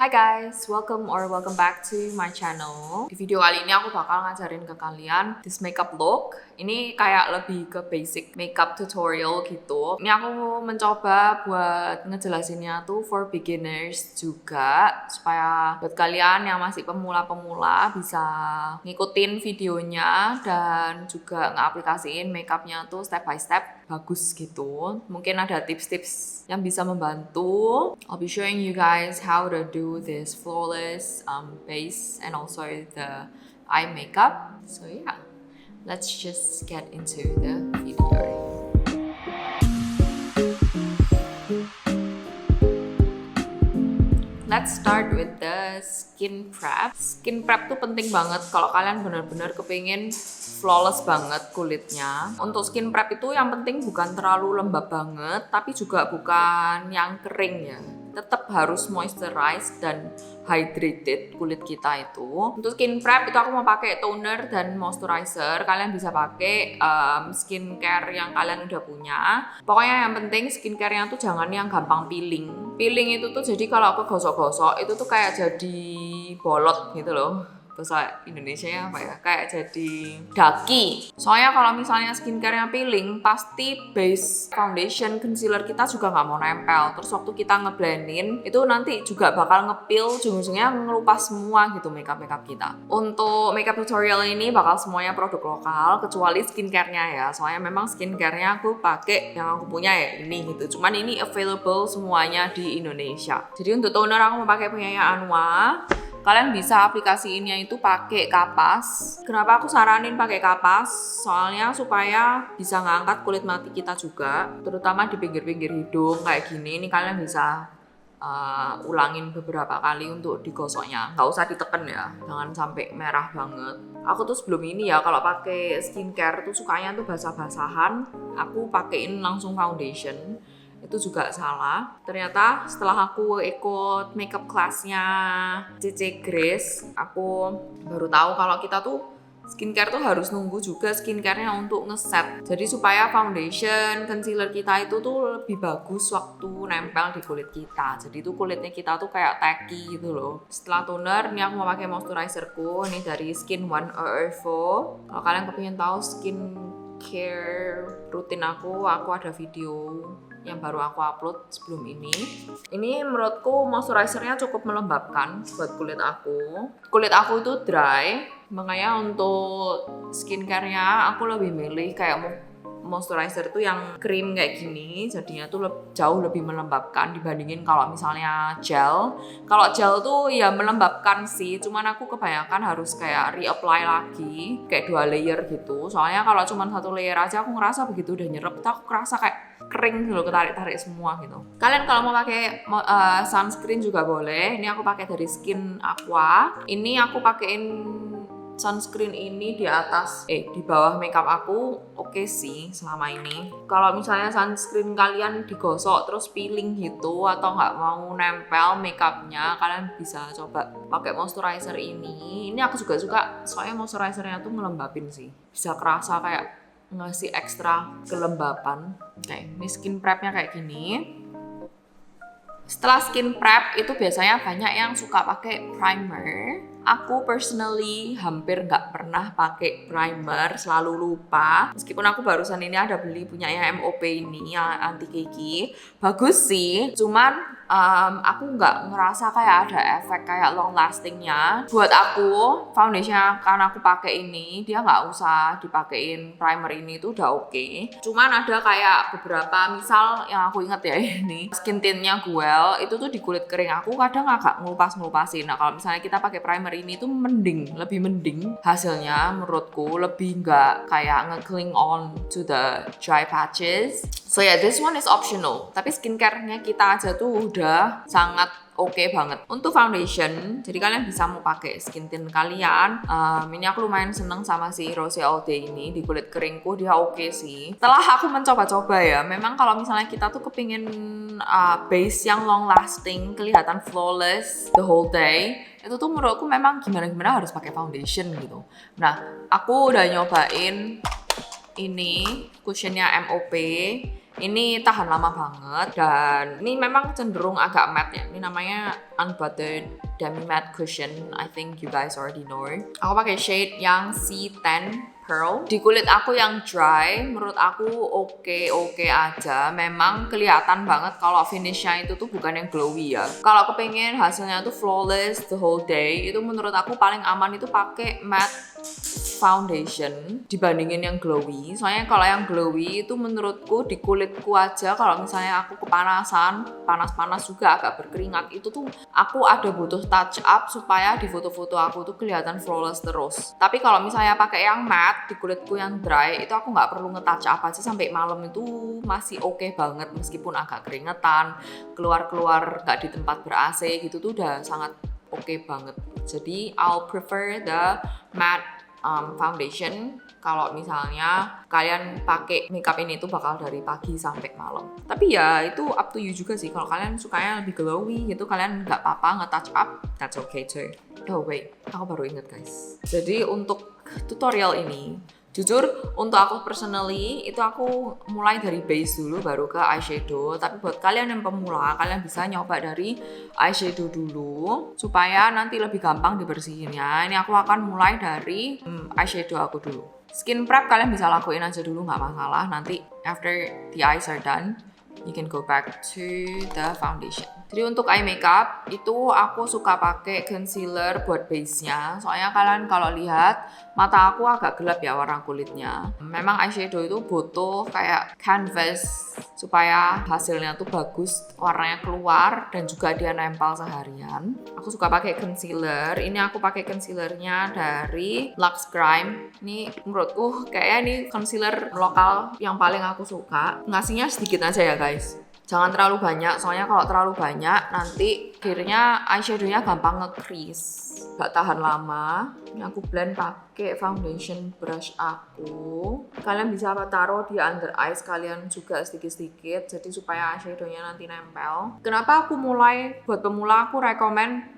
Hi guys, welcome back to my channel. Di video kali ini aku bakal ngajarin ke kalian this makeup look. Ini kayak lebih ke basic makeup tutorial gitu. Ini aku mencoba buat ngejelasinnya tuh for beginners juga, supaya buat kalian yang masih pemula-pemula bisa ngikutin videonya dan juga ngeaplikasiin makeupnya tuh step by step bagus gitu. Mungkin ada tips-tips yang bisa membantu. I'll be showing you guys how to do this flawless base and also the eye makeup. So yeah, let's just get into the video. Let's start with the skin prep. Skin prep tuh penting banget kalau kalian benar-benar kepingin flawless banget kulitnya. Untuk skin prep itu yang penting bukan terlalu lembab banget, tapi juga bukan yang kering ya. Tetap harus moisturize dan hydrated kulit kita itu. Untuk skin prep itu aku mau pakai toner dan moisturizer. Kalian bisa pakai skincare yang kalian udah punya. Pokoknya yang penting skincare-nya tuh jangan yang gampang peeling. Peeling itu tuh jadi kalau aku gosok-gosok itu tuh kayak jadi bolot gitu loh. Bahasa Indonesia ya apa ya, kayak jadi daki. Soalnya kalau misalnya skincare-nya peeling, pasti base foundation concealer kita juga nggak mau nempel. Terus waktu kita ngeblendin itu nanti juga bakal ngepil, ujung-ujungnya ngelupas semua gitu makeup kita. Untuk makeup tutorial ini bakal semuanya produk lokal kecuali skincare-nya ya. Soalnya memang skincare-nya aku pakai yang aku punya ya ini gitu. Cuman ini available semuanya di Indonesia. Jadi untuk toner aku mau pakai punya Anua. Kalian bisa aplikasiinnya itu pakai kapas. Kenapa aku saranin pakai kapas? Soalnya supaya bisa ngangkat kulit mati kita juga, terutama di pinggir-pinggir hidung kayak gini. Ini kalian bisa ulangin beberapa kali untuk digosoknya. Nggak usah diteken ya, jangan sampai merah banget. Aku tuh sebelum ini ya kalau pakai skincare tuh sukanya tuh basah-basahan. Aku pakein langsung foundation. Itu juga salah. Ternyata setelah aku ikut makeup classnya CC Grace, aku baru tahu kalau kita tuh skincare tuh harus nunggu juga skincare-nya untuk ngeset. Jadi supaya foundation, concealer kita itu tuh lebih bagus waktu nempel di kulit kita. Jadi tuh kulitnya kita tuh kayak tacky gitu loh. Setelah toner, ini aku mau pakai moisturizerku. Ini dari Skin One Evo. Kalau kalian kepingin tahu skincare rutin aku ada video yang baru aku upload sebelum ini. Ini menurutku moisturizernya cukup melembabkan buat kulit aku. Kulit aku itu dry, makanya untuk skincare-nya aku lebih milih kayak moisturizer tuh yang krim kayak gini, jadinya tuh jauh lebih melembabkan dibandingin kalau misalnya gel. Kalau gel tuh ya melembabkan sih, cuman aku kebanyakan harus kayak reapply lagi, kayak 2 layer gitu. Soalnya kalau cuman 1 layer aja aku ngerasa begitu udah nyerep, aku ngerasa kayak kering gitu, ketarik-tarik semua gitu. Kalian kalau mau pakai sunscreen juga boleh. Ini aku pakai dari Skin Aqua. Ini aku pakein sunscreen ini di atas di bawah makeup aku oke sih selama ini. Kalau misalnya sunscreen kalian digosok terus peeling gitu atau nggak mau nempel makeupnya, kalian bisa coba pakai moisturizer ini. Ini aku juga suka soalnya moisturizernya tuh ngelembabin sih, bisa kerasa kayak ngasih ekstra kelembapan. Oke, ini skin prepnya kayak gini. Setelah skin prep itu biasanya banyak yang suka pakai primer. Aku personally hampir nggak pernah pakai primer, selalu lupa. Meskipun aku barusan ini ada beli punyanya MOP ini yang anti cakey, bagus sih. Cuman aku nggak ngerasa kayak ada efek kayak long lastingnya. Buat aku foundation karena aku pakai ini, dia nggak usah dipakein primer ini tuh udah oke. Cuman ada kayak beberapa misal yang aku inget ya ini skin tintnya Guel itu tuh di kulit kering aku kadang agak ngelupas-ngelupasin. Nah kalau misalnya kita pakai primer ini tuh lebih mending hasilnya menurutku, lebih nggak kayak nge-cling on to the dry patches. So yeah, this one is optional. Tapi skincare-nya kita aja tuh udah sangat oke banget. Untuk foundation, jadi kalian bisa mau pakai skin tint kalian. Ini aku lumayan seneng sama si Rose All Day ini di kulit keringku, dia oke sih. Setelah aku mencoba-coba ya, memang kalau misalnya kita tuh kepingin base yang long lasting, kelihatan flawless the whole day, itu tuh menurutku memang gimana-gimana harus pakai foundation gitu. Nah, aku udah nyobain ini cushionnya MOP. Ini tahan lama banget dan ini memang cenderung agak matte ya. Ini namanya Unbuttered Demi Matte Cushion. I think you guys already know. Aku pakai shade yang C10 Pearl. Di kulit aku yang dry, menurut aku oke aja. Memang kelihatan banget kalau finishnya itu tuh bukan yang glowy ya. Kalau kepengen hasilnya tuh flawless the whole day, itu menurut aku paling aman itu pakai matte foundation dibandingin yang glowy. Soalnya kalau yang glowy itu menurutku di kulitku aja, kalau misalnya aku kepanasan, panas-panas juga agak berkeringat, itu tuh aku ada butuh touch up supaya di foto-foto aku tuh kelihatan flawless terus. Tapi kalau misalnya pakai yang matte di kulitku yang dry, itu aku nggak perlu nge-touch up aja sampai malam itu masih oke banget meskipun agak keringetan, keluar-keluar nggak di tempat ber-AC gitu tuh udah sangat oke banget. Jadi I'll prefer the matte foundation kalau misalnya kalian pakai makeup ini tuh bakal dari pagi sampai malam. Tapi ya itu up to you juga sih. Kalau kalian sukanya lebih glowy gitu, kalian nggak apa-apa nge-touch up, that's okay too. Oh wait, aku baru inget guys. Jadi untuk tutorial ini, jujur untuk aku personally itu aku mulai dari base dulu baru ke eyeshadow. Tapi buat kalian yang pemula, kalian bisa nyoba dari eyeshadow dulu supaya nanti lebih gampang dibersihinnya. Ini aku akan mulai dari eyeshadow aku dulu. Skin prep kalian bisa lakuin aja dulu, nggak masalah. Nanti after the eyes are done, you can go back to the foundation. Jadi untuk eye makeup itu aku suka pakai concealer buat base-nya. Soalnya kalian kalau lihat mata aku agak gelap ya warna kulitnya. Memang eyeshadow itu butuh kayak canvas supaya hasilnya tuh bagus, warnanya keluar dan juga dia nempel seharian. Aku suka pakai concealer. Ini aku pakai concealernya dari Luxe Crime. Ini menurutku kayaknya ini concealer lokal yang paling aku suka. Ngasihnya sedikit aja ya guys. Jangan terlalu banyak, soalnya kalau terlalu banyak nanti akhirnya eyeshadow-nya gampang nge-crease, gak tahan lama. Ini aku blend pakai foundation brush aku. Kalian bisa taruh di under eyes kalian juga sedikit-sedikit, jadi supaya eyeshadow-nya nanti nempel. Kenapa aku mulai, buat pemula aku rekomen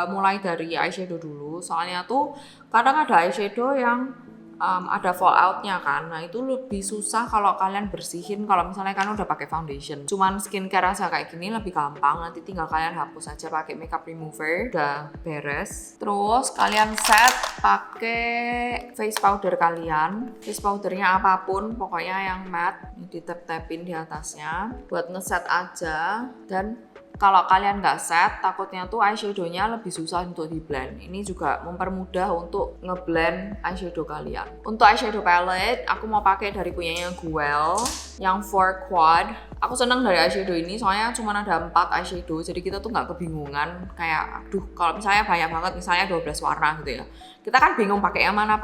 mulai dari eyeshadow dulu, soalnya tuh kadang ada eyeshadow yang ada fallout-nya kan. Nah itu lebih susah kalau kalian bersihin kalau misalnya kalian udah pakai foundation. Cuman skincare rasa kayak gini lebih gampang, nanti tinggal kalian hapus aja pakai makeup remover, udah beres. Terus kalian set pakai face powder kalian. Face powdernya apapun, pokoknya yang matte, ditap-tapin di atasnya buat ngeset aja. Dan kalau kalian nggak set, takutnya tuh eyeshadow-nya lebih susah untuk di blend. Ini juga mempermudah untuk ngeblend eyeshadow kalian. Untuk eyeshadow palette, aku mau pakai dari punyanya Guel yang 4 quad. Aku seneng dari eyeshadow ini soalnya cuma ada 4 eyeshadow, jadi kita tuh nggak kebingungan kayak aduh kalau misalnya banyak banget, misalnya 12 warna gitu ya. Kita kan bingung pakai yang mana,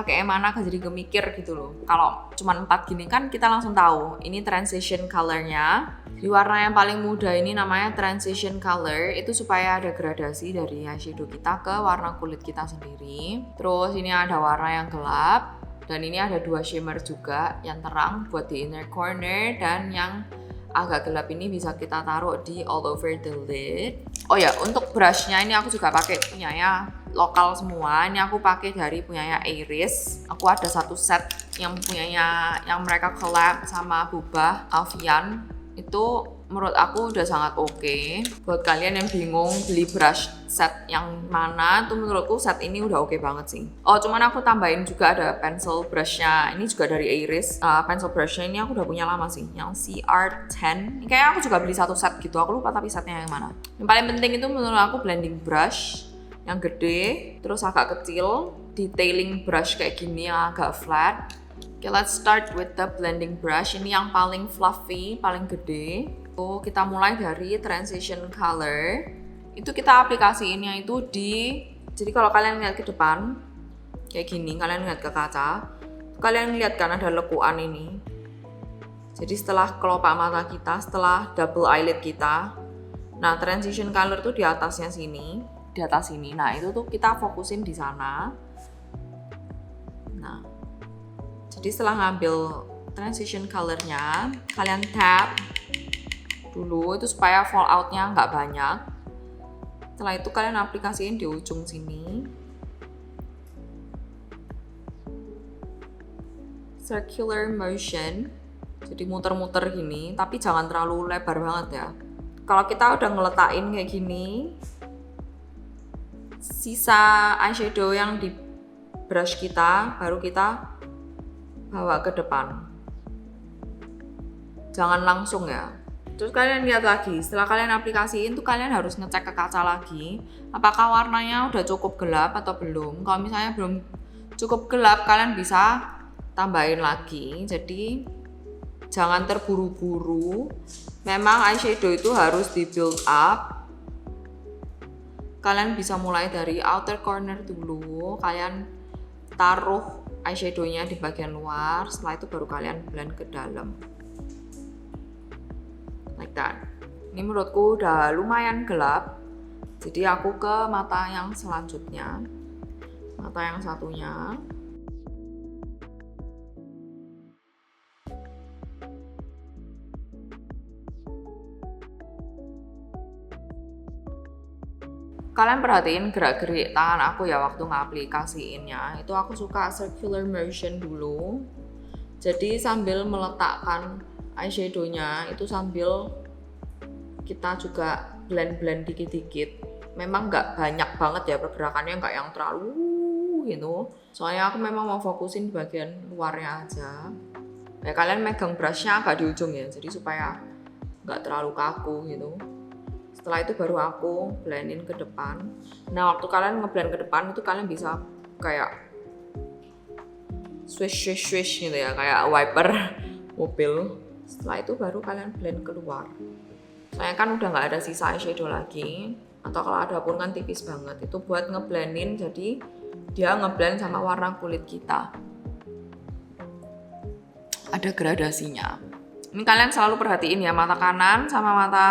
jadi gemikir gitu loh. Kalau cuma 4 gini kan kita langsung tahu ini transition color-nya. Di warna yang paling mudah ini namanya transition color, itu supaya ada gradasi dari eyeshadow kita ke warna kulit kita sendiri. Terus ini ada warna yang gelap, dan ini ada 2 shimmer juga, yang terang buat di inner corner dan yang agak gelap ini bisa kita taruh di all over the lid. Oh ya, untuk brushnya ini aku juga pakai punyanya lokal semua. Ini aku pakai dari punyanya Iris. Aku ada satu set yang punyanya yang mereka collab sama Bubah Avian. Itu menurut aku udah sangat oke. Buat kalian yang bingung beli brush set yang mana, tuh menurutku set ini udah oke banget sih. Oh, cuman aku tambahin juga ada pencil brushnya. Ini juga dari Iris. Pencil brushnya ini aku udah punya lama sih, yang CR10. Ini kayaknya aku juga beli satu set gitu. Aku lupa tapi setnya yang mana. Yang paling penting itu menurut aku blending brush yang gede, terus agak kecil, detailing brush kayak gini yang agak flat. Okay, let's start with the blending brush. Ini yang paling fluffy, paling gede. Kita mulai dari transition color. Itu kita aplikasiinnya itu jadi kalau kalian lihat ke depan kayak gini, kalian lihat ke kaca, kalian lihat kan ada lekuan ini. Jadi setelah kelopak mata kita, setelah double eyelid kita, nah transition color tuh di atasnya sini, di atas sini. Nah itu tuh kita fokusin di sana. Nah, jadi setelah ngambil transition color-nya, kalian tap dulu itu supaya fallout-nya nggak banyak. Setelah itu kalian aplikasiin di ujung sini. Circular motion Jadi muter-muter gini, tapi jangan terlalu lebar banget ya. Kalau kita udah ngeletakin kayak gini, sisa eyeshadow yang di brush kita baru kita bawa ke depan. Jangan langsung ya. Terus kalian lihat lagi, setelah kalian aplikasiin tuh kalian harus ngecek ke kaca lagi, apakah warnanya udah cukup gelap atau belum. Kalau misalnya belum cukup gelap, kalian bisa tambahin lagi. Jadi jangan terburu-buru. Memang eyeshadow itu harus di build up. Kalian bisa mulai dari outer corner dulu, kalian taruh eyeshadownya di bagian luar, setelah itu baru kalian blend ke dalam. Like that. Ini menurutku udah lumayan gelap. Jadi aku ke mata yang selanjutnya. Mata yang satunya. Kalian perhatiin gerak-gerik tangan aku ya waktu ngaplikasiinnya. Itu aku suka circular motion dulu. Jadi sambil meletakkan eyeshadownya itu sambil kita juga blend-blend dikit-dikit. Memang nggak banyak banget ya pergerakannya, nggak yang terlalu gitu. Soalnya aku memang mau fokusin di bagian luarnya aja. Ya kalian megang brushnya agak di ujung ya, jadi supaya nggak terlalu kaku gitu. Setelah itu baru aku blendin ke depan. Nah waktu kalian ngeblend ke depan itu kalian bisa kayak swish gitu ya, kayak wiper mobil. Setelah itu baru kalian blend keluar. Soalnya kan udah nggak ada sisa eyeshadow lagi, atau kalau ada pun kan tipis banget. Itu buat ngeblendin, jadi dia ngeblend sama warna kulit kita. Ada gradasinya. Ini kalian selalu perhatiin ya, mata kanan sama mata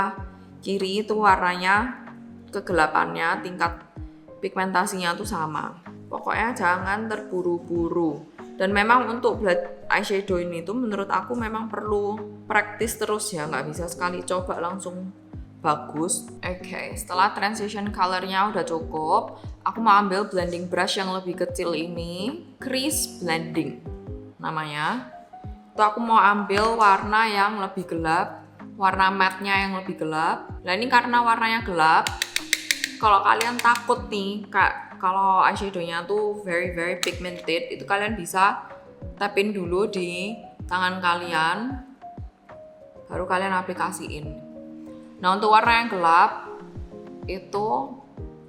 kiri itu warnanya, kegelapannya, tingkat pigmentasinya tuh sama. Pokoknya jangan terburu-buru. Dan memang untuk eyeshadow ini tuh menurut aku memang perlu praktis terus ya, nggak bisa sekali coba langsung bagus. Oke, setelah transition colornya udah cukup, aku mau ambil blending brush yang lebih kecil ini, crease blending namanya. Itu aku mau ambil warna yang lebih gelap, warna matte-nya yang lebih gelap. Nah ini karena warnanya gelap, kalau kalian takut nih kalau eyeshadownya tuh very pigmented, itu kalian bisa tapin dulu di tangan kalian, baru kalian aplikasiin. Nah untuk warna yang gelap itu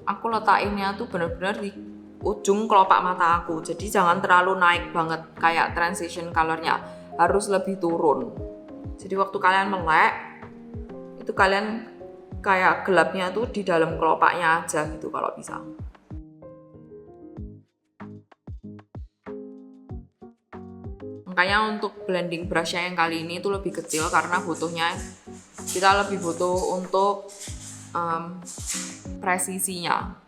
aku letakinnya tuh benar-benar di ujung kelopak mata aku, jadi jangan terlalu naik banget kayak transition colornya, harus lebih turun. Jadi waktu kalian melek itu kalian kayak gelapnya tuh di dalam kelopaknya aja gitu kalau bisa. Makanya untuk blending brushnya yang kali ini itu lebih kecil karena kita lebih butuh untuk presisinya.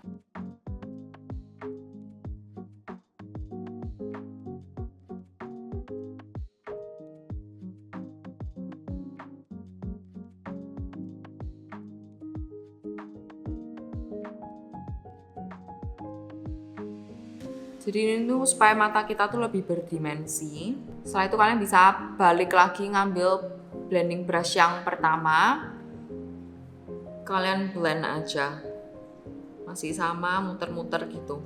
Jadi ini tuh supaya mata kita tuh lebih berdimensi. Setelah itu kalian bisa balik lagi ngambil blending brush yang pertama. Kalian blend aja. Masih sama muter-muter gitu.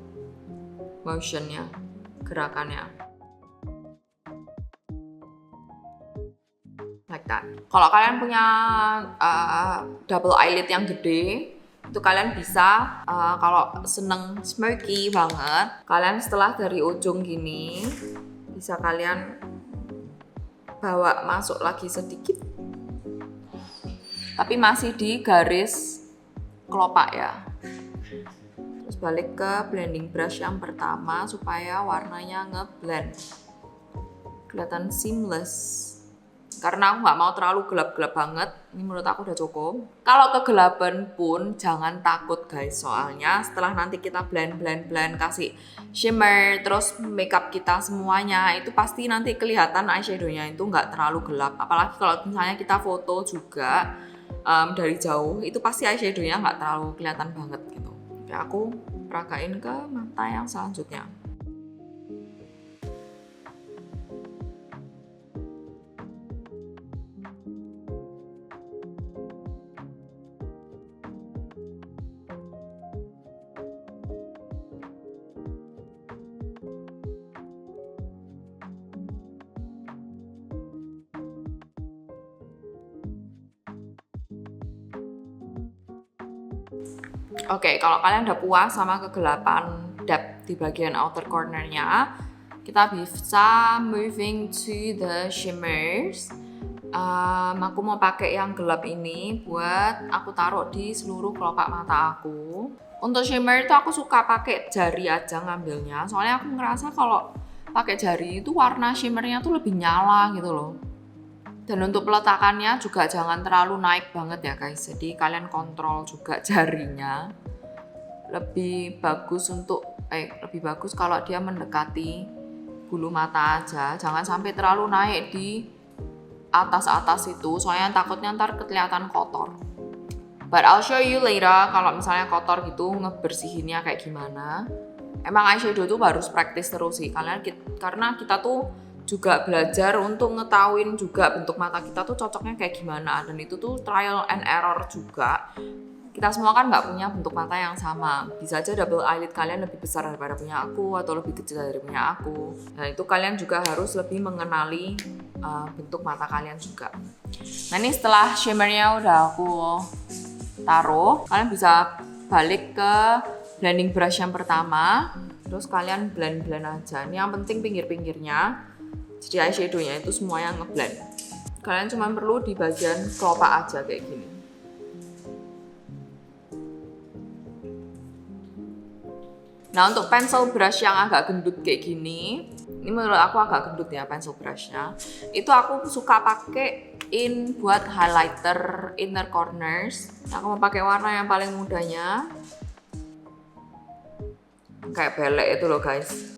Motionnya, gerakannya. Like that. Kalau kalian punya double eyelid yang gede, itu kalian bisa kalau seneng smoky banget, kalian setelah dari ujung gini bisa kalian bawa masuk lagi sedikit, tapi masih di garis kelopak ya. Terus balik ke blending brush yang pertama supaya warnanya ngeblend, kelihatan seamless. Karena aku nggak mau terlalu gelap-gelap banget, ini menurut aku udah cukup. Kalau kegelapan pun jangan takut guys, soalnya setelah nanti kita blend, kasih shimmer, terus makeup kita semuanya, itu pasti nanti kelihatan eyeshadownya itu nggak terlalu gelap. Apalagi kalau misalnya kita foto juga dari jauh, itu pasti eyeshadownya nggak terlalu kelihatan banget gitu. Oke, aku peragain ke mata yang selanjutnya. Oke, kalau kalian udah puas sama kegelapan depth di bagian outer cornernya, kita bisa moving to the shimmers. Aku mau pakai yang gelap ini buat aku taruh di seluruh kelopak mata aku. Untuk shimmer itu aku suka pakai jari aja ngambilnya, soalnya aku ngerasa kalau pakai jari itu warna shimmernya tuh lebih nyala gitu loh. Dan untuk peletakannya juga jangan terlalu naik banget ya guys, jadi kalian kontrol juga jarinya. Lebih bagus kalau dia mendekati bulu mata aja, jangan sampai terlalu naik di atas itu, soalnya takutnya ntar kelihatan kotor. But I'll show you later kalau misalnya kotor gitu ngebersihinnya kayak gimana. Emang eyeshadow tuh harus praktis terus sih, karena kita tuh juga belajar untuk ngetahuin juga bentuk mata kita tuh cocoknya kayak gimana, dan itu tuh trial and error juga. Kita semua kan nggak punya bentuk mata yang sama, bisa aja double eyelid kalian lebih besar daripada punya aku atau lebih kecil dari punya aku. Nah itu kalian juga harus lebih mengenali bentuk mata kalian juga. Nah ini setelah shimmernya udah aku taruh, kalian bisa balik ke blending brush yang pertama, terus kalian blend aja. Ini yang penting pinggir-pinggirnya, jadi eyeshadownya itu semuanya ngeblend. Kalian cuma perlu di bagian kelopak aja kayak gini. Nah untuk pencil brush yang agak gendut kayak gini, ini menurut aku agak gendut ya pencil brushnya, itu aku suka pakai buat highlighter inner corners. Aku mau pakai warna yang paling mudanya, kayak belek itu loh guys.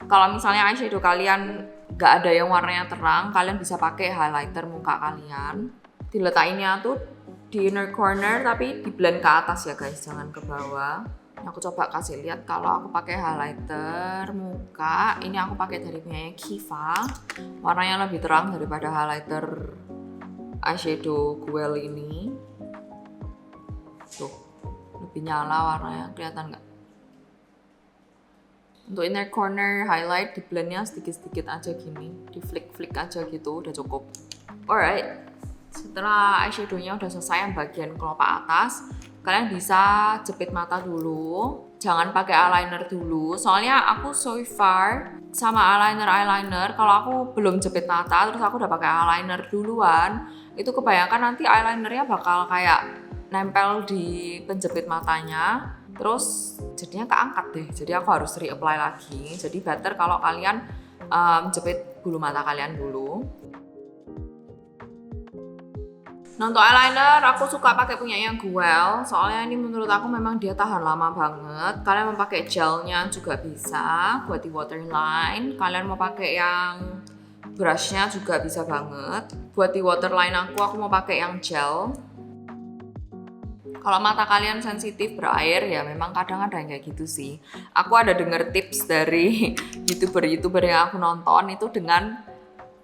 Kalau misalnya eyeshadow kalian nggak ada yang warnanya terang, kalian bisa pakai highlighter muka kalian. Diletakinnya tuh di inner corner tapi di blend ke atas ya guys, jangan ke bawah. Aku coba kasih lihat kalau aku pakai highlighter muka. Ini aku pakai dari punya Kiva. Warnanya lebih terang daripada highlighter eyeshadow Guel ini. Tuh, lebih nyala warnanya, kelihatan nggak? Untuk inner corner highlight di blendnya sedikit-sedikit aja gini, di flick aja gitu, udah cukup. Alright, setelah eyeshadownya udah selesai yang bagian kelopak atas, kalian bisa jepit mata dulu. Jangan pakai eyeliner dulu, soalnya aku so far sama eyeliner kalau aku belum jepit mata, terus aku udah pakai eyeliner duluan, itu kebanyakan nanti eyelinernya bakal kayak nempel di penjepit matanya, terus jadinya keangkat deh, jadi aku harus reapply lagi. Jadi better kalau kalian jepit bulu mata kalian dulu. Nah untuk eyeliner aku suka pakai punya yang Guel, soalnya ini menurut aku memang dia tahan lama banget. Kalian mau pakai gelnya juga bisa buat di waterline, kalian mau pakai yang brushnya juga bisa banget. Buat di waterline aku mau pakai yang gel. Kalau mata kalian sensitif berair ya memang kadang ada yang kayak gitu sih. Aku ada denger tips dari youtuber yang aku nonton itu dengan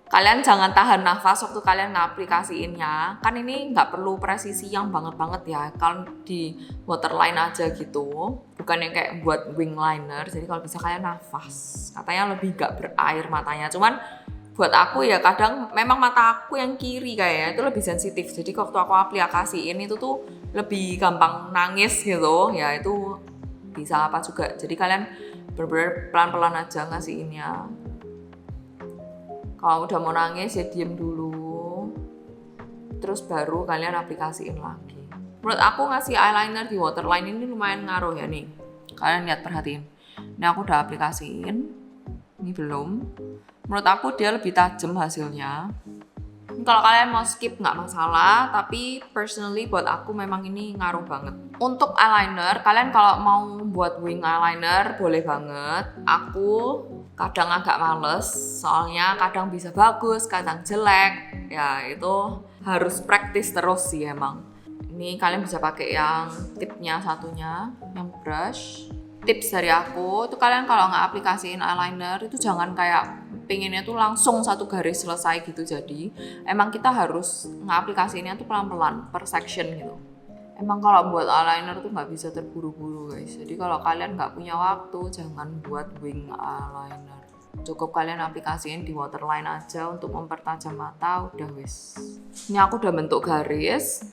kalian jangan tahan nafas waktu kalian ngaplikasiinnya. Kan ini nggak perlu presisi yang banget ya. Kalau di waterline aja gitu, bukan yang kayak buat wing liner. Jadi kalau bisa kalian nafas, katanya lebih nggak berair matanya. Cuman buat aku ya kadang memang mata aku yang kiri kayaknya itu lebih sensitif. Jadi waktu aku aplikasiin itu tuh lebih gampang nangis gitu. Ya itu bisa apa juga. Jadi kalian bener-bener pelan-pelan aja ngasihinnya. Kalau udah mau nangis ya diem dulu, terus baru kalian aplikasiin lagi. Menurut aku ngasih eyeliner di waterline ini lumayan ngaruh ya nih. Kalian lihat, perhatiin. Ini aku udah aplikasiin, ini belum. Menurut aku dia lebih tajam hasilnya. Kalau kalian mau skip nggak masalah, tapi personally buat aku memang ini ngaruh banget. Untuk eyeliner, kalian kalau mau buat wing eyeliner boleh banget. Aku kadang agak males, soalnya kadang bisa bagus, kadang jelek. Ya itu harus praktis terus sih emang. Ini kalian bisa pakai yang tipnya satunya, yang brush. Tips dari aku, itu kalian kalau nggak aplikasiin eyeliner itu jangan kayak pengennya tuh langsung satu garis selesai gitu. Jadi emang kita harus ngaplikasiinnya tuh pelan-pelan per section gitu. Emang kalau buat eyeliner tuh nggak bisa terburu-buru guys. Jadi kalau kalian nggak punya waktu, jangan buat wing eyeliner. Cukup kalian aplikasiin di waterline aja untuk mempertajam mata, udah wis. Ini aku udah bentuk garis.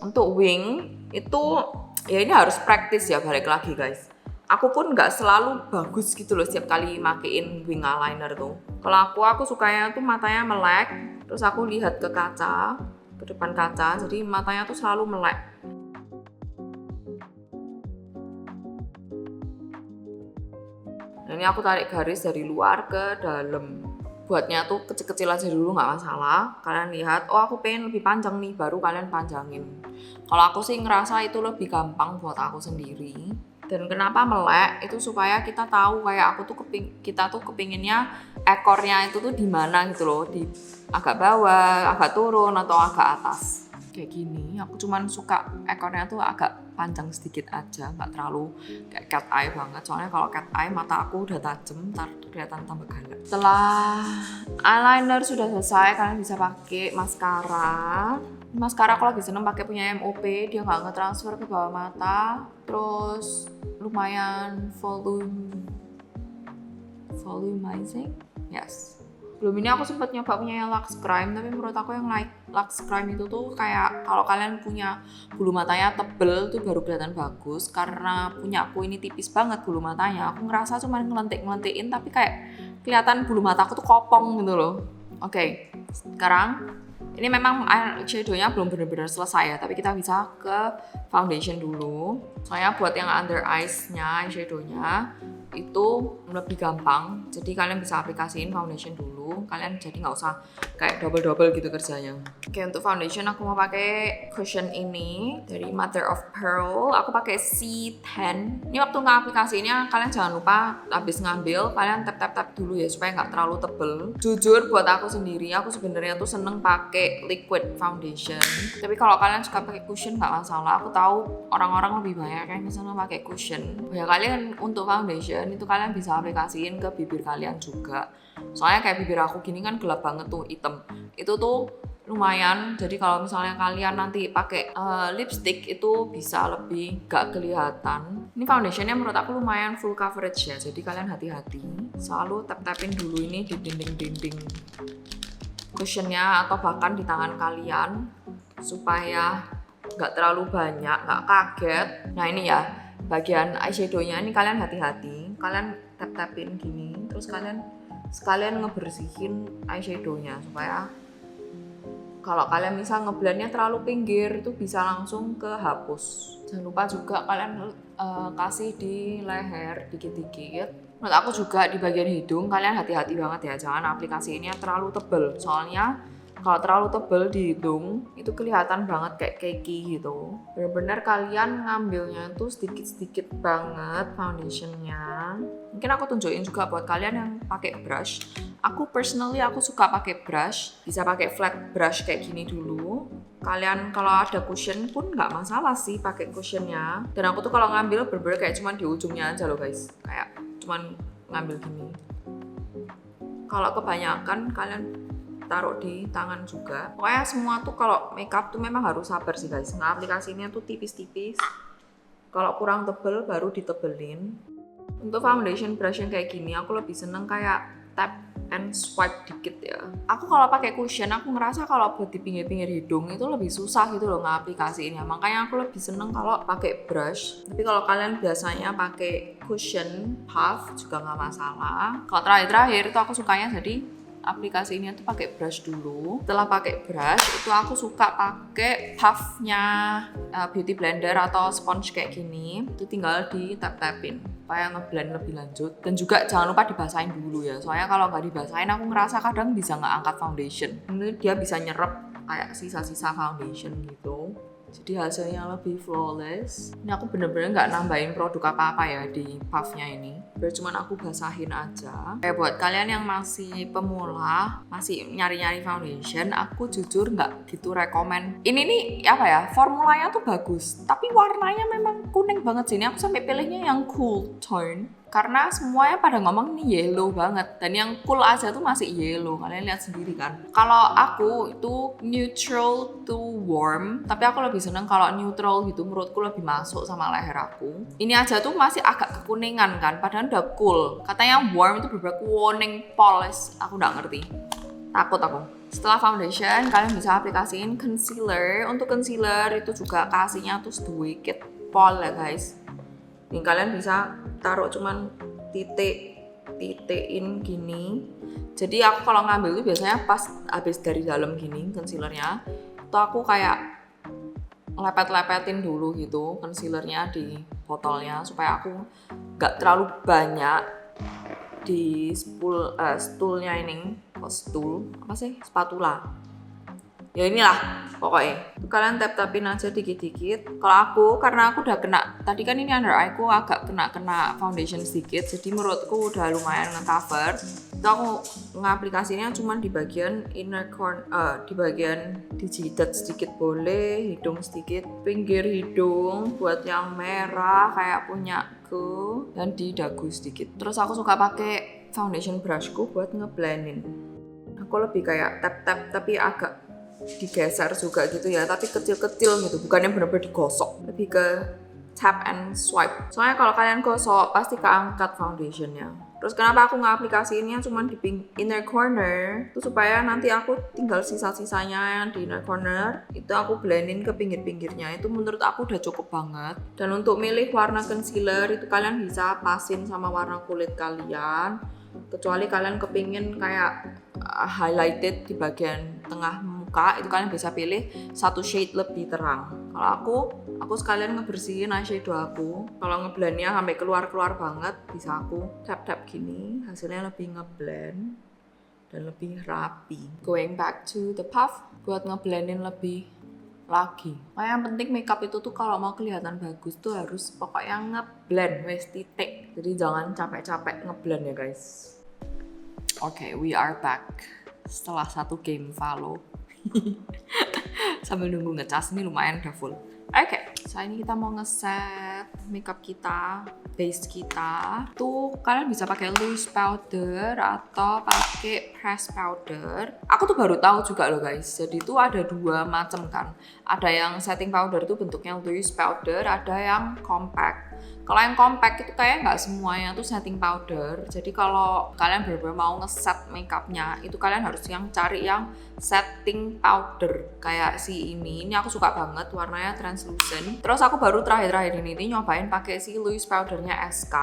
Untuk wing itu Ya ini harus praktis ya, balik lagi guys. Aku pun nggak selalu bagus gitu loh setiap kali makein wing eyeliner tuh. Kalau aku sukanya tuh matanya melek, terus aku lihat ke kaca, ke depan kaca, jadi matanya tuh selalu melek. Nah, ini aku tarik garis dari luar ke dalam. Buatnya tuh kecil-kecil aja dulu nggak masalah. Kalian lihat, oh aku pengen lebih panjang nih, baru kalian panjangin. Kalau aku sih ngerasa itu lebih gampang buat aku sendiri. Dan kenapa melek itu supaya kita tahu kayak aku tuh kita tuh kepinginnya ekornya itu tuh di mana gitu loh, di agak bawah, agak turun atau agak atas. Kayak gini, aku cuman suka ekornya tuh agak panjang sedikit aja, nggak terlalu kayak cat eye banget. Soalnya kalau cat eye mata aku udah tajem, ntar kelihatan tambah galak. Setelah eyeliner sudah selesai, kalian bisa pakai maskara. Maskara aku lagi seneng pakai punya MOP, dia nggak ngetransfer ke bawah mata, terus lumayan volumizing, yes. Belum ini aku sempat nyoba punya yang Lux Crime, tapi menurut aku yang Lux Crime itu tuh kayak kalau kalian punya bulu matanya tebel tuh baru kelihatan bagus. Karena punya aku ini tipis banget bulu matanya, aku ngerasa cuma ngelentik-ngelentiin tapi kayak kelihatan bulu mataku tuh kopong gitu loh. Oke, sekarang ini memang eyeshadow-nya belum benar-benar selesai ya, tapi kita bisa ke foundation dulu. Soalnya buat yang under eyes-nya eyeshadow-nya itu lebih gampang, jadi kalian bisa aplikasiin foundation dulu, kalian jadi nggak usah kayak double gitu kerjanya. Oke, untuk foundation aku mau pakai cushion ini dari Mother of Pearl, aku pakai C10. Ini waktu ngaplikasiinnya kalian jangan lupa habis ngambil kalian tap dulu ya supaya nggak terlalu tebel. Jujur buat aku sendiri, aku sebenarnya tuh seneng pakai liquid foundation, tapi kalau kalian suka pakai cushion nggak masalah. Aku tahu orang-orang lebih banyak yang seneng pakai cushion. Ya kalian untuk foundation itu kalian bisa aplikasiin ke bibir kalian juga. Soalnya kayak bibir aku gini kan gelap banget tuh, hitam. Itu tuh lumayan, jadi kalau misalnya kalian nanti pakai lipstick itu bisa lebih gak kelihatan. Ini foundationnya menurut aku lumayan full coverage ya, jadi kalian hati-hati. Selalu tap-tapin dulu ini di dinding-dinding cushionnya atau bahkan di tangan kalian supaya gak terlalu banyak, gak kaget. Nah ini ya, bagian eyeshadow-nya ini kalian hati-hati, kalian tap-tapin gini, terus kalian sekalian ngebersihin eyeshadow-nya supaya kalau kalian misal ngeblendnya terlalu pinggir itu bisa langsung kehapus. Jangan lupa juga kalian kasih di leher dikit-dikit. Menurut aku juga di bagian hidung kalian hati-hati banget ya, jangan aplikasiinnya terlalu tebel, soalnya kalau terlalu tebel di hidung itu kelihatan banget kayak cakey gitu. Bener-bener kalian ngambilnya tuh sedikit-sedikit banget foundationnya. Mungkin aku tunjukin juga buat kalian yang pakai brush. Aku personally aku suka pakai brush, bisa pakai flat brush kayak gini dulu. Kalian kalau ada cushion pun nggak masalah sih pakai cushionnya. Dan aku tuh kalau ngambil bener-bener kayak cuman di ujungnya aja loh guys, kayak cuman ngambil gini. Kalau kebanyakan kalian taruh di tangan juga. Pokoknya semua tuh kalau makeup tuh memang harus sabar sih guys. Nah aplikasinya tuh tipis-tipis. Kalau kurang tebel baru ditebelin. Untuk foundation brush yang kayak gini aku lebih seneng kayak tap and swipe dikit ya. Aku kalau pakai cushion aku ngerasa kalau buat di pinggir-pinggir hidung itu lebih susah gitu loh ngaplikasiinnya. Makanya aku lebih seneng kalau pakai brush. Tapi kalau kalian biasanya pakai cushion puff juga nggak masalah. Kalau terakhir itu aku sukanya jadi aplikasinya tuh pakai brush dulu. Setelah pakai brush itu aku suka pakai puffnya beauty blender atau sponge kayak gini. Itu tinggal di tap-tapin supaya ngeblend lebih lanjut. Dan juga jangan lupa dibasahin dulu ya. Soalnya kalau nggak dibasahin aku ngerasa kadang bisa nggak angkat foundation. Ini dia bisa nyerap kayak sisa-sisa foundation gitu. Jadi hasilnya lebih flawless. Ini aku bener-bener nggak nambahin produk apa-apa ya di puffnya ini. Biar cuman aku basahin aja. Kayak buat kalian yang masih pemula, masih nyari-nyari foundation, aku jujur nggak gitu rekomen. Ini nih apa ya, formulanya tuh bagus, tapi warnanya memang kuning banget sih. Ini aku sampai pilihnya yang cool tone. Karena semuanya pada ngomong ini yellow banget. Dan yang cool aja tuh masih yellow. Kalian lihat sendiri kan. Kalau aku itu neutral to warm. Tapi aku lebih seneng kalau neutral gitu. Menurutku lebih masuk sama leher aku. Ini aja tuh masih agak kekuningan kan. Padahal udah cool. Katanya warm itu bener-bener kuning polis. Aku gak ngerti. Takut aku. Setelah foundation, kalian bisa aplikasiin concealer. Untuk concealer itu juga kasihnya tuh sedikit. pol ya guys. Nih kalian bisa taruh cuman titikin gini. Jadi aku kalau ngambil itu biasanya pas habis dari dalam gini concealernya, itu aku kayak lepet-lepetin dulu gitu concealernya di botolnya supaya aku nggak terlalu banyak di stoolnya ini. Stool apa sih, spatula ya, inilah pokoknya. Kalian tap-tapin aja dikit-dikit. Kalau aku, karena aku udah kena, tadi kan ini under eye ku agak kena foundation sedikit, jadi menurutku udah lumayan nge-cover. Itu aku ngaplikasinya cuman di bagian inner corner, di bagian di jidat sedikit boleh, hidung sedikit, pinggir hidung buat yang merah kayak punyaku, dan di dagu sedikit. Terus aku suka pakai foundation brushku buat ngeblendin. Aku lebih kayak tap-tap tapi agak digeser juga gitu ya, tapi kecil-kecil gitu, bukan yang benar-benar digosok, lebih ke tap and swipe. Soalnya kalau kalian gosok pasti keangkat foundationnya. Terus kenapa aku ngaplikasiinnya cuma di inner corner, itu supaya nanti aku tinggal sisa-sisanya yang di inner corner itu aku blendin ke pinggir-pinggirnya. Itu menurut aku udah cukup banget. Dan untuk milih warna concealer itu kalian bisa pasin sama warna kulit kalian, kecuali kalian kepingin kayak highlighted di bagian tengah muka, itu kalian bisa pilih satu shade lebih terang. Kalau aku sekalian ngebersihin eyeshadow aku. Kalau ngeblendnya sampai keluar banget, bisa aku tap-tap gini, hasilnya lebih ngeblend dan lebih rapi. Going back to the puff buat ngeblendin lebih lagi. Yang penting makeup itu tuh kalau mau kelihatan bagus tuh harus pokoknya ngeblend wes titik. Jadi jangan capek-capek ngeblend ya guys. Oke, we are back setelah satu game follow. Sambil nunggu ngecas, ini lumayan udah full. Oke, saat ini kita mau ngeset makeup kita, base kita. Tuh kalian bisa pakai loose powder atau pakai press powder. Aku tuh baru tahu juga loh guys. Jadi tuh ada dua macam kan. Ada yang setting powder tuh bentuknya loose powder, ada yang compact. Kalau yang compact itu kayak nggak semuanya tuh setting powder. Jadi kalau kalian benar-benar mau ngeset makeupnya, itu kalian harus cari yang setting powder kayak si ini. Ini aku suka banget, warnanya translucent. Terus aku baru terakhir ini nyobain pakai si loose powdernya SK.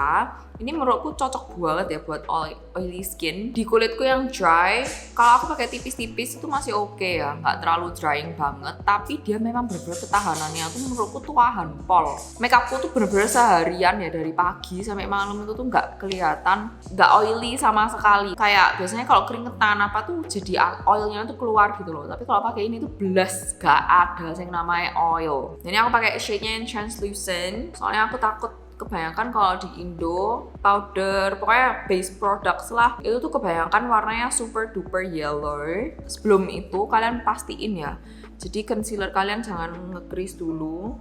Ini menurutku cocok banget ya buat oily skin. Di kulitku yang dry, kalau aku pakai tipis-tipis itu masih oke ya, nggak terlalu drying banget. Tapi dia memang benar-benar ketahanannya tuh menurutku tahan pol. Makeupku tuh benar-benar seharian ya, dari pagi sampai malam itu tuh nggak kelihatan, nggak oily sama sekali. Kayak biasanya kalau keringetan apa tuh jadi oilnya tuh keluar gitu loh. Tapi kalau pakai ini tuh belas gak ada yang namanya oil. Jadi aku pakai shade-nya yang translucent. Soalnya aku takut kebanyakan kalau di Indo powder, pokoknya base products lah, itu tuh kebanyakan warnanya super duper yellow. Sebelum itu kalian pastiin ya, jadi concealer kalian jangan nge-crease dulu,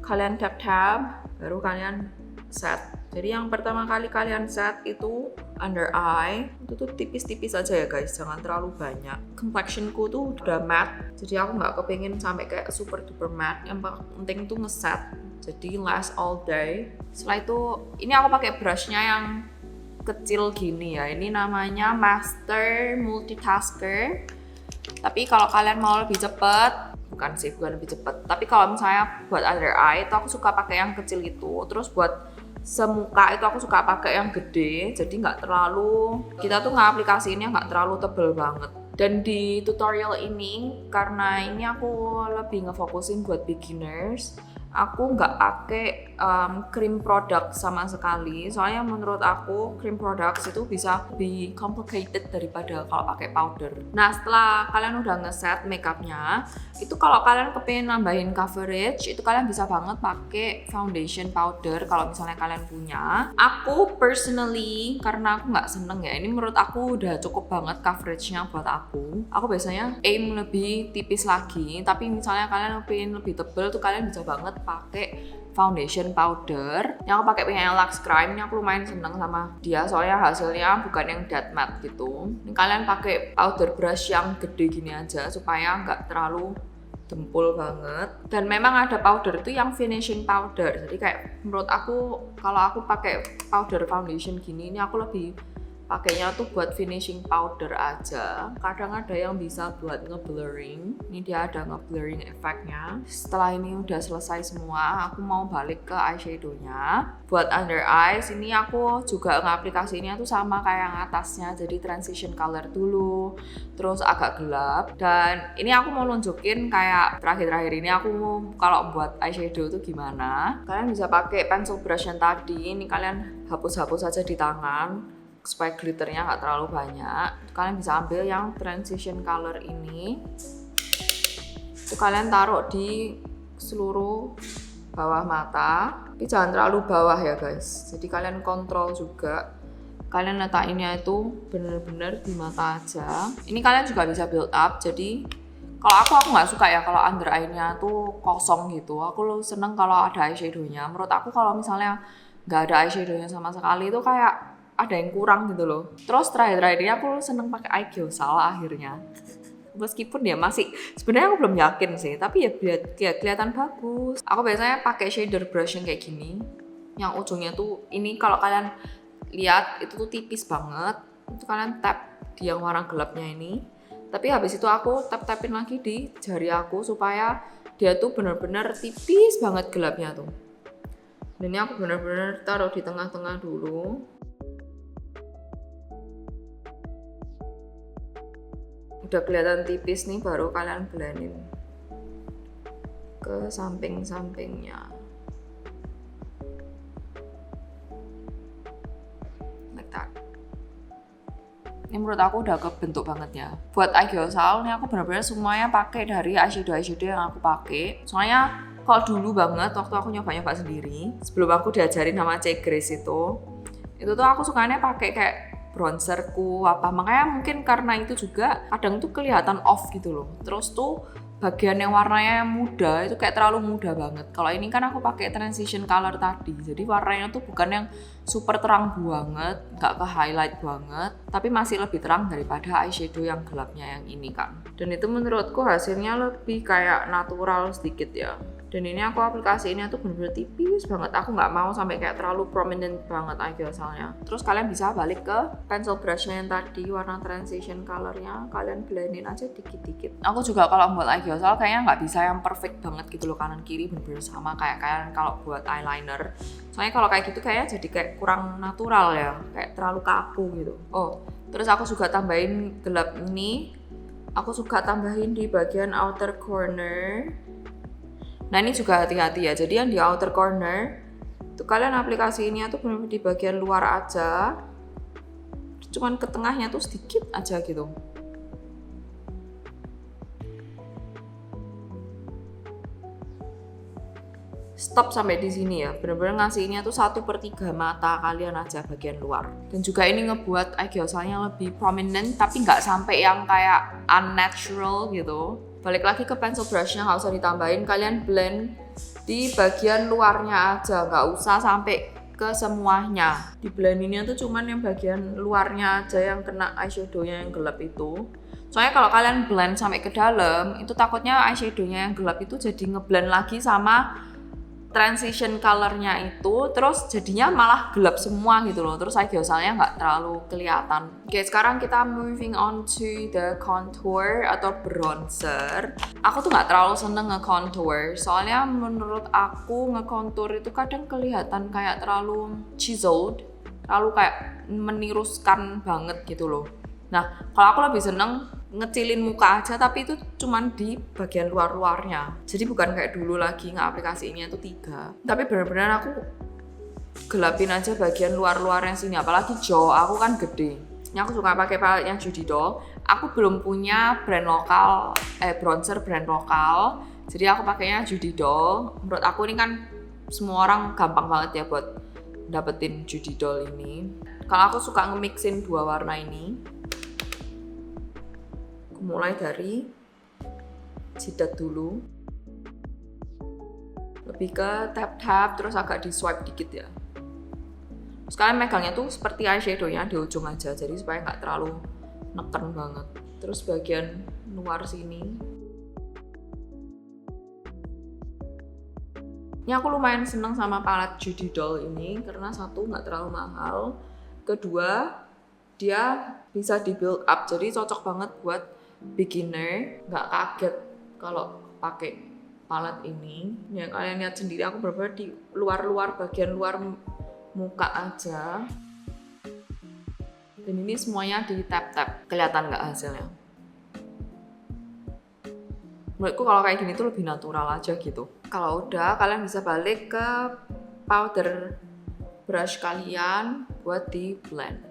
kalian tap-tap baru kalian set. Jadi yang pertama kali kalian set itu under eye, itu tuh tipis-tipis aja ya guys, jangan terlalu banyak. Complexionku tuh udah matte, jadi aku nggak kepingin sampai kayak super duper matte. Yang penting tuh ngeset, jadi last all day. Setelah itu ini aku pakai brushnya yang kecil gini ya, ini namanya Master Multitasker. Tapi kalau kalian mau lebih cepet, bukan lebih cepet, tapi kalau misalnya buat under eye itu aku suka pakai yang kecil itu. Terus buat semuka itu aku suka pakai yang gede, jadi nggak terlalu, kita tuh ngaplikasiinnya nggak terlalu tebel banget. Dan di tutorial ini, karena ini aku lebih ngefokusin buat beginners, aku nggak pakai cream product sama sekali. Soalnya menurut aku cream products itu bisa lebih complicated daripada kalau pakai powder. Nah setelah kalian udah ngeset makeupnya, itu kalau kalian kepingin nambahin coverage, itu kalian bisa banget pakai foundation powder kalau misalnya kalian punya. Aku personally, karena aku nggak seneng ya, ini menurut aku udah cukup banget coveragenya buat aku. Aku biasanya aim lebih tipis lagi, tapi misalnya kalian kepingin lebih tebel tuh kalian bisa banget pakai foundation powder. Yang aku pakai punya Lux Crime, ini aku lumayan seneng sama dia soalnya hasilnya bukan yang dead matte gitu. Ini kalian pakai powder brush yang gede gini aja supaya nggak terlalu dempul banget. Dan memang ada powder itu yang finishing powder. Jadi kayak menurut aku kalau aku pakai powder foundation gini, ini aku lebih pakainya tuh buat finishing powder aja. Kadang ada yang bisa buat nge-blurring. Ini dia ada nge-blurring efeknya. Setelah ini udah selesai semua, aku mau balik ke eyeshadow-nya. Buat under eyes, ini aku juga nge-aplikasinya tuh sama kayak yang atasnya. Jadi transition color dulu, terus agak gelap. Dan ini aku mau nunjukin kayak terakhir-terakhir ini aku kalau buat eyeshadow tuh gimana. Kalian bisa pakai pencil brush yang tadi. Ini kalian hapus-hapus aja di tangan supaya glitternya nggak terlalu banyak. Kalian bisa ambil yang transition color ini, itu kalian taruh di seluruh bawah mata, tapi jangan terlalu bawah ya guys. Jadi kalian kontrol juga, kalian letakinnya itu bener-bener di mata aja. Ini kalian juga bisa build up. Jadi kalau aku nggak suka ya kalau under eye-nya tuh kosong gitu. Aku seneng kalau ada eyeshadow-nya. Menurut aku kalau misalnya nggak ada eyeshadow-nya sama sekali itu kayak ada yang kurang gitu loh. Terus terakhir-terakhir ini aku seneng pakai eye gyoza akhirnya. Meskipun dia masih, sebenarnya aku belum yakin sih, tapi ya kelihatan bagus. Aku biasanya pakai shader brush yang kayak gini, yang ujungnya tuh ini kalau kalian lihat itu tuh tipis banget. Itu kalian tap di yang warna gelapnya ini. Tapi habis itu aku tap-tapin lagi di jari aku supaya dia tuh bener-bener tipis banget gelapnya tuh. Dan ini aku bener-bener taruh di tengah-tengah dulu. Udah kelihatan tipis nih, baru kalian blendin ke samping-sampingnya like that. Ini menurut aku udah kebentuk banget ya. Buat eye gyoza ini aku benar-benar semuanya pakai dari eyeshadow yang aku pakai. Soalnya kalau dulu banget waktu aku nyoba-nyoba sendiri, sebelum aku diajarin sama Cek Grace itu tuh aku sukanya pakai kayak bronzerku apa, makanya mungkin karena itu juga kadang tuh kelihatan off gitu loh. Terus tuh bagian yang warnanya yang muda itu kayak terlalu muda banget. Kalau ini kan aku pakai transition color tadi, jadi warnanya tuh bukan yang super terang banget, nggak ke highlight banget, tapi masih lebih terang daripada eyeshadow yang gelapnya yang ini kan. Dan itu menurutku hasilnya lebih kayak natural sedikit ya. Dan ini aku aplikasiinnya tuh bener-bener tipis banget. Aku nggak mau sampai kayak terlalu prominent banget eye gyoza-nya. Terus kalian bisa balik ke pencil brush-nya yang tadi, warna transition color-nya. Kalian blendin aja dikit-dikit. Aku juga kalau buat eye gyoza kayaknya nggak bisa yang perfect banget gitu loh, kanan kiri bener-bener sama kayak kalian kalau buat eyeliner. Soalnya kalau kayak gitu kayaknya jadi kayak kurang natural ya, kayak terlalu kaku gitu. Oh, terus aku juga tambahin gelap ini. Aku suka tambahin di bagian outer corner. Nah ini juga hati-hati ya, jadi yang di outer corner itu kalian aplikasiinnya tuh benar-benar di bagian luar aja, cuman ke tengahnya tuh sedikit aja gitu. Stop sampai di sini ya, benar-benar ngasihinnya tuh 1/3 mata kalian aja bagian luar. Dan juga ini ngebuat eye gyoza-nya lebih prominent, tapi nggak sampai yang kayak unnatural gitu. Balik lagi ke pencil brush-nya, nggak usah ditambahin, kalian blend di bagian luarnya aja, nggak usah sampai ke semuanya. Di blendingnya tuh cuman yang bagian luarnya aja yang kena eyeshadow-nya yang gelap itu. Soalnya kalau kalian blend sampai ke dalam, itu takutnya eyeshadow-nya yang gelap itu jadi ngeblend lagi sama transition color-nya itu, terus jadinya malah gelap semua gitu loh. Terus eye gyoza-nya nggak terlalu kelihatan. Oke, sekarang kita moving on to the contour atau bronzer. Aku tuh nggak terlalu seneng nge-contour, soalnya menurut aku nge-contour itu kadang kelihatan kayak terlalu chiseled, terlalu kayak meniruskan banget gitu loh. Nah, kalau aku lebih seneng ngecilin muka aja, tapi itu cuman di bagian luar-luarnya. Jadi bukan kayak dulu lagi nge-aplikasiinnya itu 3. Tapi benar-benar aku gelapin aja bagian luar-luarnya sini, apalagi jaw aku kan gede. Ini aku suka pakai paletnya Judy Doll. Aku belum punya brand lokal, bronzer brand lokal. Jadi aku pakainya Judy Doll. Menurut aku ini kan semua orang gampang banget ya buat dapetin Judy Doll ini. Kalau aku suka nge-mixin 2 warna ini. Mulai dari jidat dulu, lebih ke tap-tap, terus agak di swipe dikit ya. Terus kalian megangnya tuh seperti eyeshadow-nya di ujung aja, jadi supaya nggak terlalu neken banget. Terus bagian luar sini, ini aku lumayan seneng sama palet Judy Doll ini karena satu nggak terlalu mahal, kedua dia bisa di build up, jadi cocok banget buat beginner. Nggak kaget kalau pakai palet ini. Ya kalian lihat sendiri, aku bener-bener di luar bagian luar muka aja. Dan ini semuanya di tap-tap. Kelihatan nggak hasilnya? Menurutku kalau kayak gini tuh lebih natural aja gitu. Kalau udah, kalian bisa balik ke powder brush kalian buat di blend.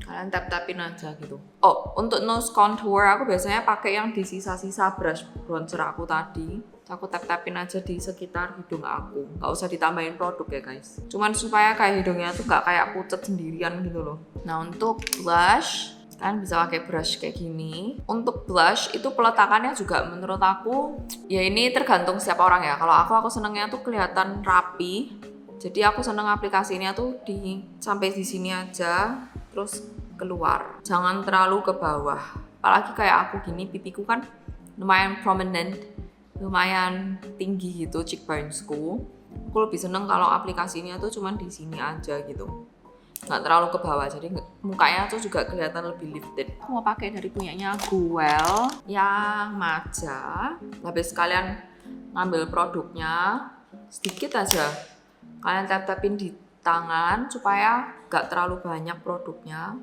Kalian tap-tapin aja gitu. Oh, untuk nose contour aku biasanya pakai yang di sisa-sisa brush bronzer aku tadi. Aku tap-tapin aja di sekitar hidung aku. Nggak usah ditambahin produk ya guys. Cuman supaya kayak hidungnya tuh nggak kayak pucet sendirian gitu loh. Nah untuk blush, kalian bisa pakai brush kayak gini. Untuk blush itu peletakannya juga menurut aku, ya ini tergantung setiap orang ya. Kalau aku senengnya tuh kelihatan rapi. Jadi aku seneng aplikasinya tuh sampai di sini aja, terus keluar. Jangan terlalu ke bawah. Apalagi kayak aku gini, pipiku kan lumayan prominent, lumayan tinggi gitu cheekbonesku. Aku lebih seneng kalau aplikasinya tuh cuman di sini aja gitu. Nggak terlalu ke bawah, jadi mukanya tuh juga kelihatan lebih lifted. Aku mau pakai dari punyanya Guel yang matcha. Habis kalian ngambil produknya sedikit aja, kalian tap-tapin di tangan supaya nggak terlalu banyak produknya.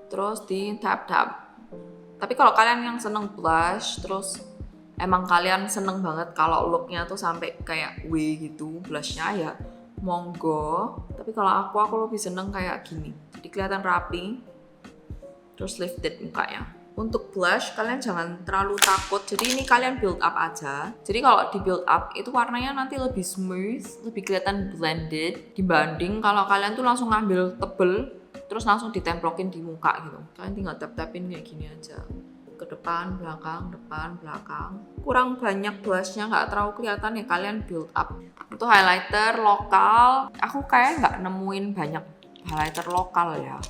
Terus di tap-tap. Tapi kalau kalian yang seneng blush, terus emang kalian seneng banget kalau looknya tuh sampai kayak W gitu blushnya, ya monggo. Tapi kalau aku lebih seneng kayak gini, jadi kelihatan rapi, terus lifted mukanya. Untuk blush kalian jangan terlalu takut, jadi ini kalian build up aja. Jadi kalau di build up itu warnanya nanti lebih smooth, lebih kelihatan blended dibanding kalau kalian tuh langsung ngambil tebel terus langsung ditemplokin di muka gitu. Kalian tinggal tap-tapin kayak gini aja, ke depan belakang kurang banyak blushnya, nggak terlalu kelihatan ya, kalian build up. Itu highlighter lokal, aku kayak nggak nemuin banyak highlighter lokal ya,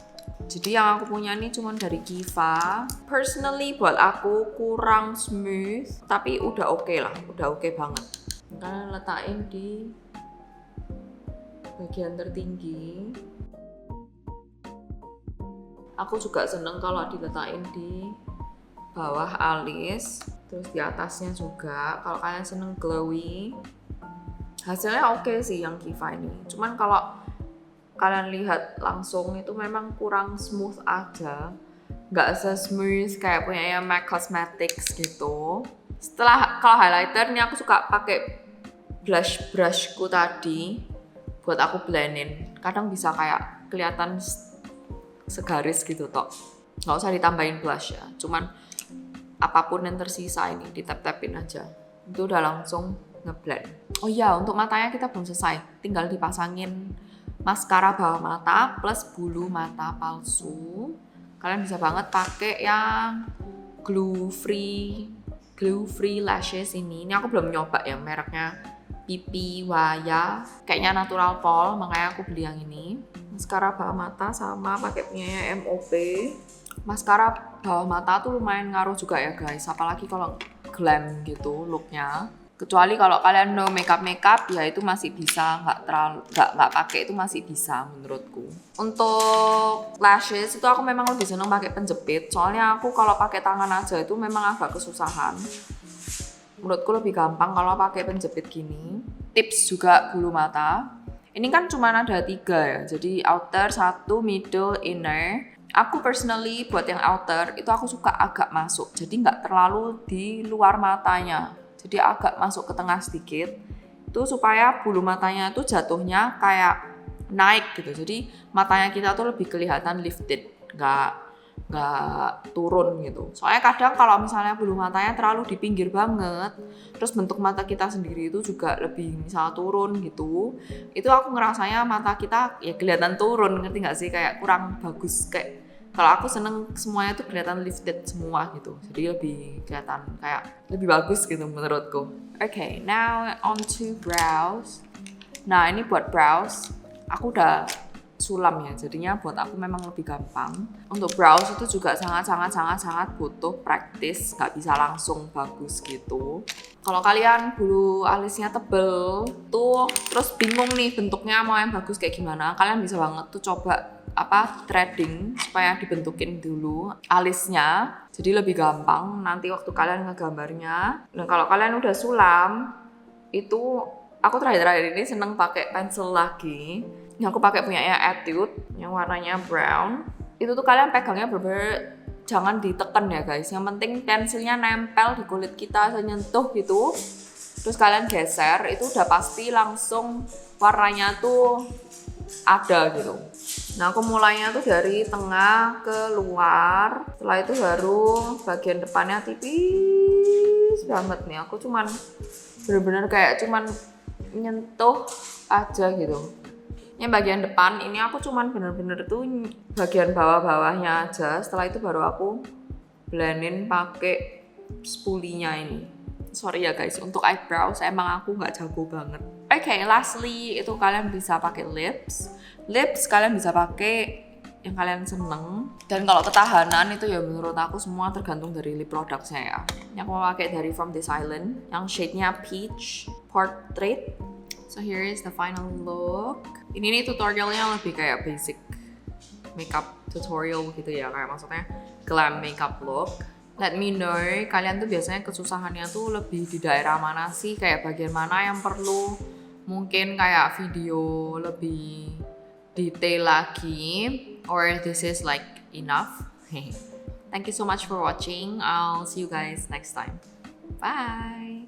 jadi yang aku punya ini cuma dari Kiva. Personally buat aku kurang smooth, tapi udah oke lah, udah oke banget. Kalian letakin di bagian tertinggi. Aku juga seneng kalau diletakin di bawah alis, terus di atasnya juga. Kalau kalian seneng glowy, hasilnya oke sih yang Kiva ini. Cuman kalau kalian lihat langsung itu memang kurang smooth aja, nggak se-smooth kayak punya MAC Cosmetics gitu. Setelah kalau highlighter ini aku suka pakai brushku tadi buat aku blendin. Kadang bisa kayak kelihatan segaris gitu tok. Nggak usah ditambahin blush ya, cuman apapun yang tersisa ini ditap-tapin aja. Itu udah langsung ngeblend. Oh iya, untuk matanya kita belum selesai, tinggal dipasangin maskara bawah mata plus bulu mata palsu. Kalian bisa banget pakai yang glue free lashes ini. Ini aku belum nyoba ya, mereknya Pipi Waya. Kayaknya natural fall, makanya aku beli yang ini. Maskara bawah mata sama pakai punyanya MOP. Maskara bawah mata tuh lumayan ngaruh juga ya guys, apalagi kalau glam gitu looknya. Kecuali kalau kalian no makeup ya itu masih bisa, nggak pakai itu masih bisa menurutku. Untuk lashes itu aku memang lebih seneng pakai penjepit, soalnya aku kalau pakai tangan aja itu memang agak kesusahan. Menurutku lebih gampang kalau pakai penjepit gini. Tips juga bulu mata. Ini kan cuma ada 3 ya, jadi outer 1, middle, inner. Aku personally buat yang outer itu aku suka agak masuk, jadi nggak terlalu di luar matanya. Jadi agak masuk ke tengah sedikit, itu supaya bulu matanya itu jatuhnya kayak naik gitu. Jadi matanya kita tuh lebih kelihatan lifted, nggak turun gitu. Soalnya kadang kalau misalnya bulu matanya terlalu di pinggir banget, terus bentuk mata kita sendiri itu juga lebih misal turun gitu. Itu aku ngerasanya mata kita ya kelihatan turun, ngerti nggak sih? Kayak kurang bagus. Kayak kalau aku seneng semuanya tuh kelihatan lifted semua gitu. Jadi lebih kelihatan kayak lebih bagus gitu menurutku. Okay, now on to brows. Nah ini buat brows, aku udah sulam ya, jadinya buat aku memang lebih gampang. Untuk brows itu juga sangat butuh praktis, nggak bisa langsung bagus gitu. Kalau kalian bulu alisnya tebel tuh terus bingung nih bentuknya mau yang bagus kayak gimana, kalian bisa banget tuh coba threading supaya dibentukin dulu alisnya, jadi lebih gampang nanti waktu kalian ngegambarnya. Dan kalau kalian udah sulam itu, aku terakhir ini seneng pakai pensil lagi. Yang aku pakai punyanya Etude yang warnanya brown. Itu tuh kalian pegangnya bener-bener jangan ditekan ya guys. Yang penting pensilnya nempel di kulit kita, senyentuh gitu. Terus kalian geser, itu udah pasti langsung warnanya tuh ada gitu. Nah aku mulainya tuh dari tengah ke luar, setelah itu baru bagian depannya tipis banget nih. Aku cuman bener-bener kayak cuman nyentuh aja gitu. Yang bagian depan ini aku cuman bener-bener tuh bagian bawah-bawahnya aja. Setelah itu baru aku blendin pakai spulinya ini. Sorry ya guys, untuk eyebrows emang aku nggak jago banget. Oke, lastly itu kalian bisa pakai lips. Lips kalian bisa pakai yang kalian seneng. Dan kalau ketahanan itu ya menurut aku semua tergantung dari lip productnya ya. Yang aku mau pakai dari From This Island, yang shade-nya Peach Portrait. So here is the final look. Ini nih tutorialnya lebih kayak basic makeup tutorial gitu ya, kayak maksudnya glam makeup look. Let me know kalian tuh biasanya kesusahannya tuh lebih di daerah mana sih, kayak bagian mana yang perlu mungkin kayak video lebih detail lagi, or this is like enough. Thank you so much for watching. I'll see you guys next time. Bye.